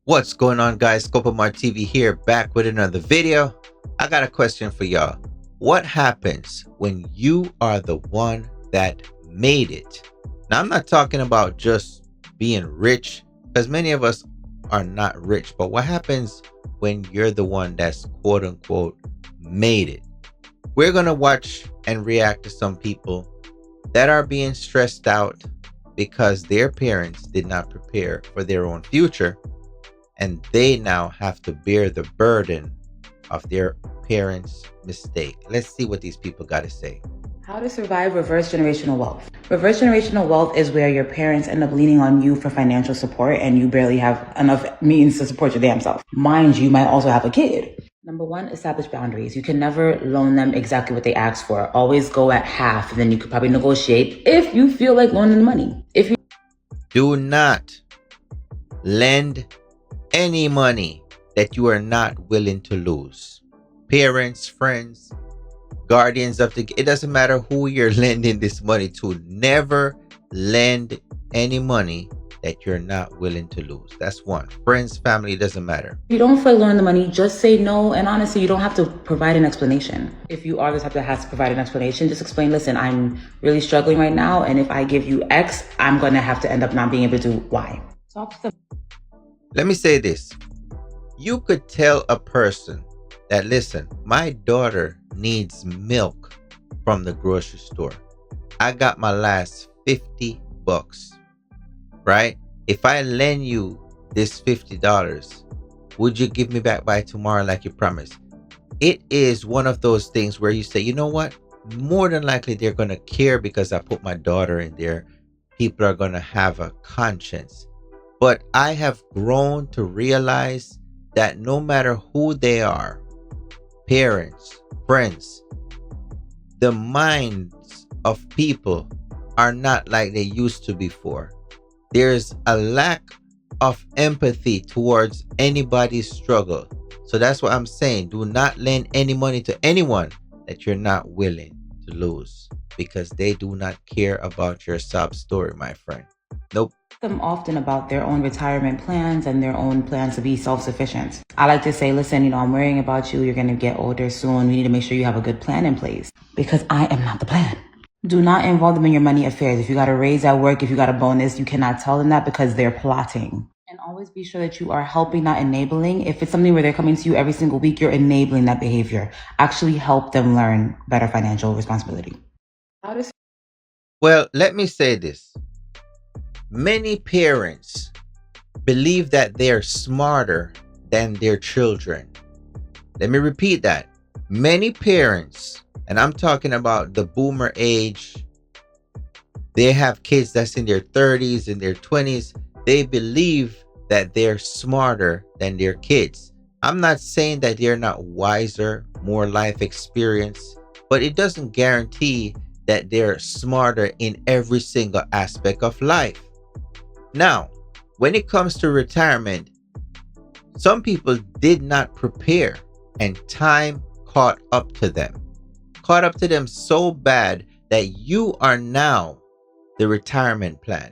What's going on, guys? Scopamart TV here, back with another video. I got a question for y'all. What happens when you are the one that made it? Now, I'm not talking about just being rich, because many of us are not rich, but what happens when you're the one that's quote unquote made it? We're going to watch and react to some people that are being stressed out because their parents did not prepare for their own future, and they now have to bear the burden of their parents' mistake. Let's see what these people got to say. How to survive reverse generational wealth. Reverse generational wealth is where your parents end up leaning on you for financial support and you barely have enough means to support your damn self. Mind you, might also have a kid. Number one, establish boundaries. You can never loan them exactly what they ask for. Always go at half, and then you could probably negotiate if you feel like loaning the money. Do not lend any money that you are not willing to lose. Parents, friends, guardians of the, it doesn't matter who you're lending this money to. Never lend any money that you're not willing to lose. That's one. Friends, family, doesn't matter. If you don't feel like loaning the money, just say no. And honestly, you don't have to provide an explanation. If you are the type that has to provide an explanation, just explain, listen, I'm really struggling right now. And if I give you X, I'm going to have to end up not being able to do Y. Talk to them. Let me say this. You could tell a person that, listen, my daughter needs milk from the grocery store. I got my last $50, right? If I lend you this $50, would you give me back by tomorrow like you promised? It is one of those things where you say, you know what? More than likely they're going to care because I put my daughter in there. People are going to have a conscience. But I have grown to realize that no matter who they are, parents, friends, the minds of people are not like they used to before. There's a lack of empathy towards anybody's struggle. So that's what I'm saying. Do not lend any money to anyone that you're not willing to lose, because they do not care about your sob story, my friend. Nope. Them often about their own retirement plans and their own plans to be self-sufficient. I like to say, listen, I'm worrying about you. You're going to get older soon. We need to make sure you have a good plan in place, because I am not the plan. Do not involve them in your money affairs. If you got a raise at work, if you got a bonus, you cannot tell them that, because they're plotting. And always be sure that you are helping, not enabling. If it's something where they're coming to you every single week, you're enabling that behavior. Actually help them learn better financial responsibility. Well, let me say this. Many parents believe that they're smarter than their children. Let me repeat that. Many parents, and I'm talking about the boomer age, they have kids that's in their 30s and their 20s. They believe that they're smarter than their kids. I'm not saying that they're not wiser, more life experience, but it doesn't guarantee that they're smarter in every single aspect of life. Now, when it comes to retirement, some people did not prepare, and time caught up to them. Caught up to them so bad that you are now the retirement plan.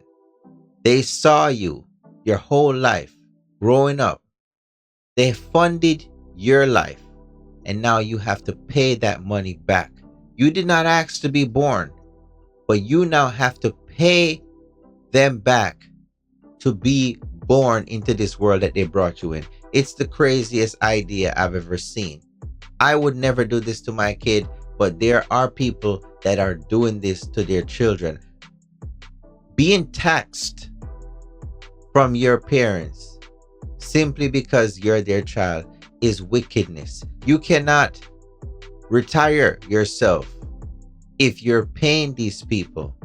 They saw you your whole life growing up. They funded your life, and now you have to pay that money back. You did not ask to be born, but you now have to pay them back to be born into this world that they brought you in. It's the craziest idea I've ever seen. I would never do this to my kid, but there are people that are doing this to their children. Being taxed from your parents simply because you're their child is wickedness. You cannot retire yourself if you're paying these people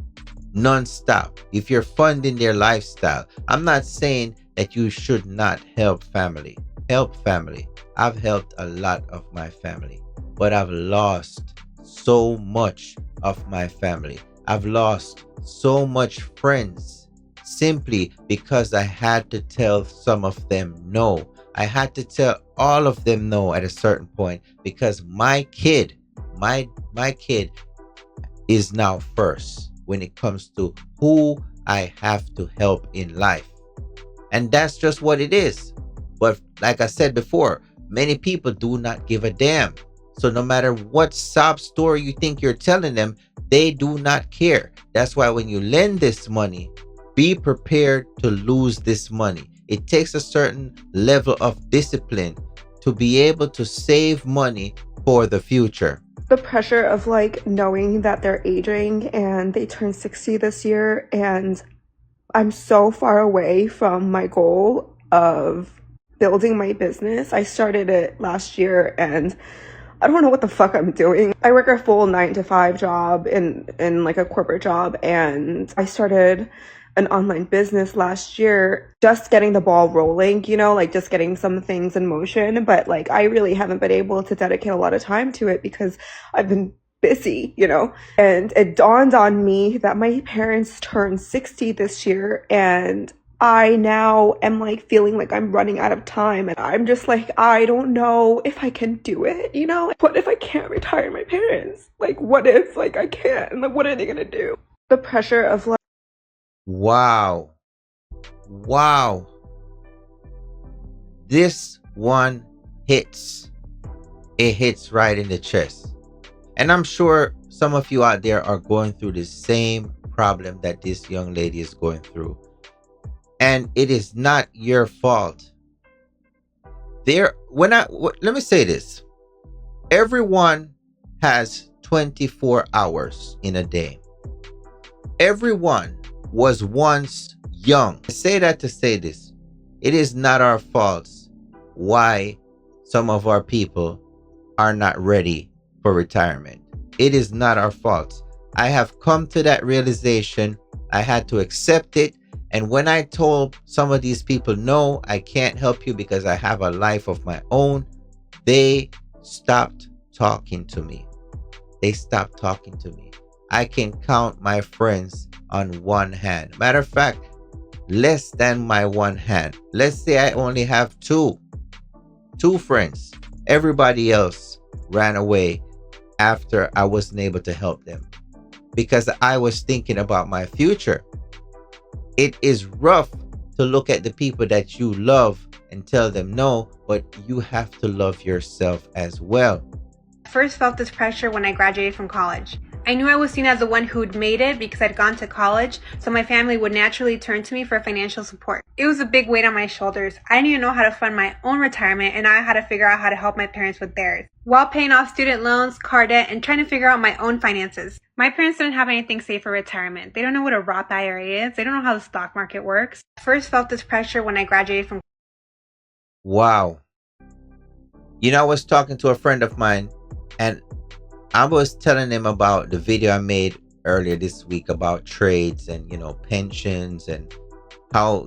non-stop, if you're funding their lifestyle. I'm not saying that you should not help family. Help family. I've helped a lot of my family, but I've lost so much of my family. I've lost so much friends simply because I had to tell some of them no. I had to tell all of them no at a certain point, because my kid is now first when it comes to who I have to help in life. And that's just what it is. But like I said before, many people do not give a damn. So no matter what sob story you think you're telling them, they do not care. That's why when you lend this money, be prepared to lose this money. It takes a certain level of discipline to be able to save money for the future. The pressure of like knowing that they're aging and they turn 60 this year, and I'm so far away from my goal of building my business. I started it last year and I don't know what the fuck I'm doing. I work a full 9-to-5 job in like a corporate job, and I started an online business last year, just getting the ball rolling, you know, like just getting some things in motion. But like, I really haven't been able to dedicate a lot of time to it because I've been busy, you know. And it dawned on me that my parents turned 60 this year, and I now am like feeling like I'm running out of time, and I'm just like, I don't know if I can do it, you know? What if I can't retire my parents? Like, what if like I can't? And like, what are they gonna do? The pressure of like, wow. This one hits. It hits right in the chest. And I'm sure some of you out there are going through the same problem that this young lady is going through. And it is not your fault. Let me say this. Everyone has 24 hours in a day. Everyone was once young. I say that to say this. It is not our faults why some of our people are not ready for retirement. It is not our fault. I have come to that realization. I had to accept it. And when I told some of these people, no, I can't help you because I have a life of my own, they stopped talking to me. They stopped talking to me. I can count my friends on one hand. Matter of fact, less than my one hand. Let's say I only have two friends. Everybody else ran away after I wasn't able to help them because I was thinking about my future. It is rough to look at the people that you love and tell them no, but you have to love yourself as well. I first felt this pressure when I graduated from college. I knew I was seen as the one who'd made it because I'd gone to college, so my family would naturally turn to me for financial support. It was a big weight on my shoulders. I didn't even know how to fund my own retirement, and I had to figure out how to help my parents with theirs, while paying off student loans, car debt, and trying to figure out my own finances. My parents didn't have anything safe for retirement. They don't know what a Roth IRA is. They don't know how the stock market works. I first felt this pressure when I graduated from. Wow. You know, I was talking to a friend of mine, and I was telling him about the video I made earlier this week about trades and, pensions, and how,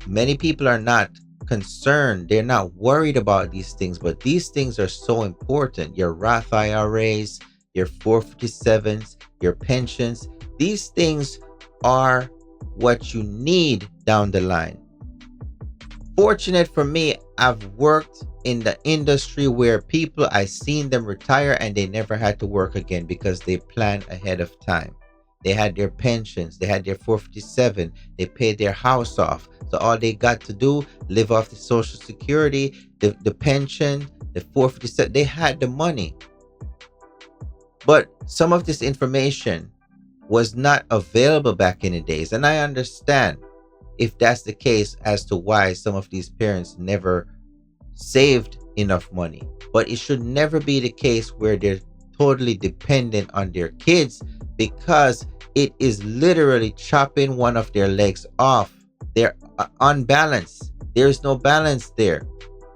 many people are not concerned. They're not worried about these things, but these things are so important. Your Roth IRAs, your 457s, your pensions, these things are what you need down the line. Fortunate for me, I've worked in the industry where I seen them retire and they never had to work again because they planned ahead of time. They had their pensions, they had their 457, they paid their house off. So all they got to do, live off the Social Security, the pension, the 457, they had the money. But some of this information was not available back in the days. And I understand if that's the case as to why some of these parents never saved enough money. But it should never be the case where they're totally dependent on their kids, because it is literally chopping one of their legs off. They're unbalanced. There's no balance there.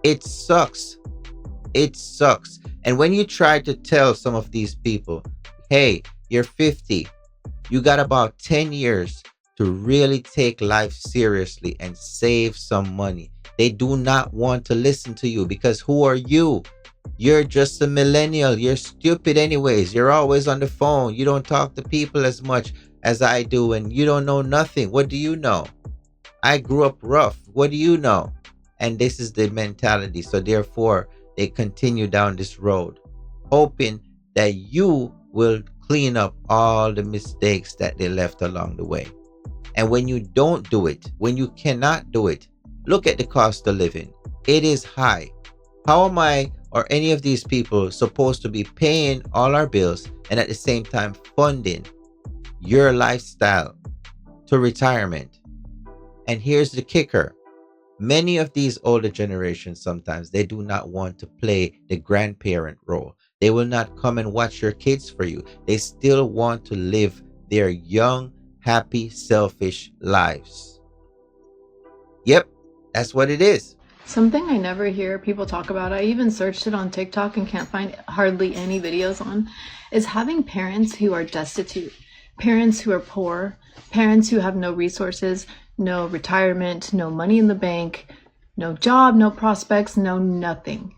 It sucks. It sucks. And when you try to tell some of these people, hey, you're 50, you got about 10 years to really take life seriously and save some money, they do not want to listen to you, because who are you? You're just a millennial. You're stupid anyways. You're always on the phone. You don't talk to people as much as I do, and you don't know nothing. What do you know? I grew up rough. What do you know? And this is the mentality. So therefore, they continue down this road, hoping that you will clean up all the mistakes that they left along the way. And when you don't do it, when you cannot do it, look at the cost of living. It is high. How am I or any of these people supposed to be paying all our bills and at the same time funding your lifestyle to retirement? And here's the kicker. Many of these older generations, sometimes they do not want to play the grandparent role. They will not come and watch your kids for you. They still want to live their young, happy, selfish lives. Yep, that's what it is. Something I never hear people talk about, I even searched it on TikTok and can't find hardly any videos on, is having parents who are destitute, parents who are poor, parents who have no resources, no retirement, no money in the bank, no job, no prospects, no nothing.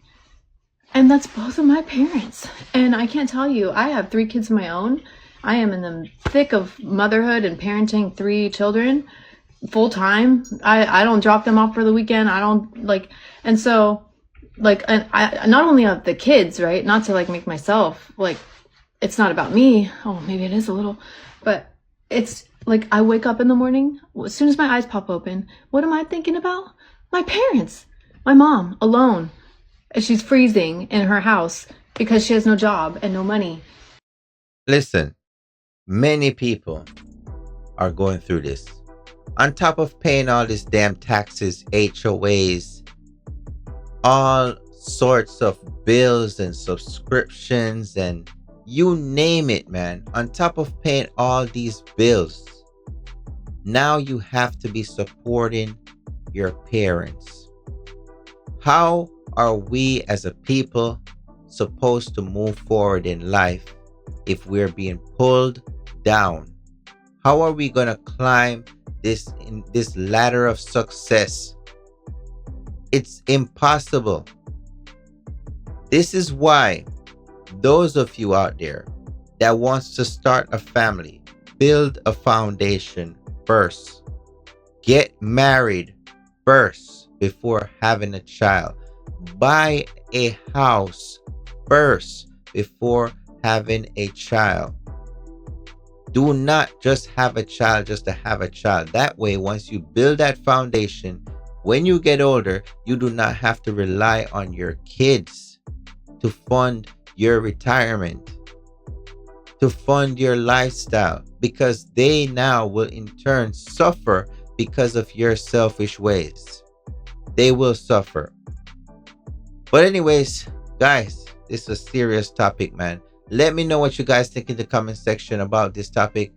And that's both of my parents. And I can't tell you, I have 3 kids of my own. I am in the thick of motherhood and parenting 3 children full time. I don't drop them off for the weekend. I don't like, and so like, and I not only have the kids, right? Not to like make myself like, it's not about me. Oh, maybe it is a little, but it's like I wake up in the morning, as soon as my eyes pop open, what am I thinking about? My parents, my mom alone. She's freezing in her house because she has no job and no money. Listen, many people are going through this. On top of paying all these damn taxes, HOAs, all sorts of bills and subscriptions and you name it, man. On top of paying all these bills, now you have to be supporting your parents. How are we as a people supposed to move forward in life if we're being pulled down? How are we going to climb this ladder of success? It's impossible. This is why those of you out there that wants to start a family, build a foundation first. Get married first before having a child. Buy a house first before having a child. Do not just have a child just to have a child. That way, once you build that foundation, when you get older, you do not have to rely on your kids to fund your retirement, to fund your lifestyle, because they now will in turn suffer because of your selfish ways. They will suffer. But anyways, guys, this is a serious topic, man. Let me know what you guys think in the comment section about this topic.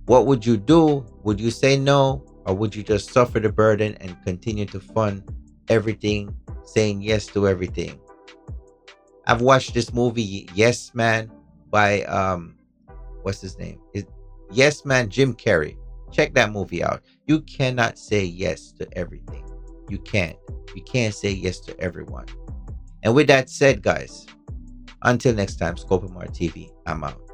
What would you do? Would you say no? Or would you just suffer the burden and continue to fund everything, saying yes to everything? I've watched this movie, Yes Man, by, what's his name? Yes Man, Jim Carrey. Check that movie out. You cannot say yes to everything. You can't. You can't say yes to everyone. And with that said, guys, until next time, Scope TV, I'm out.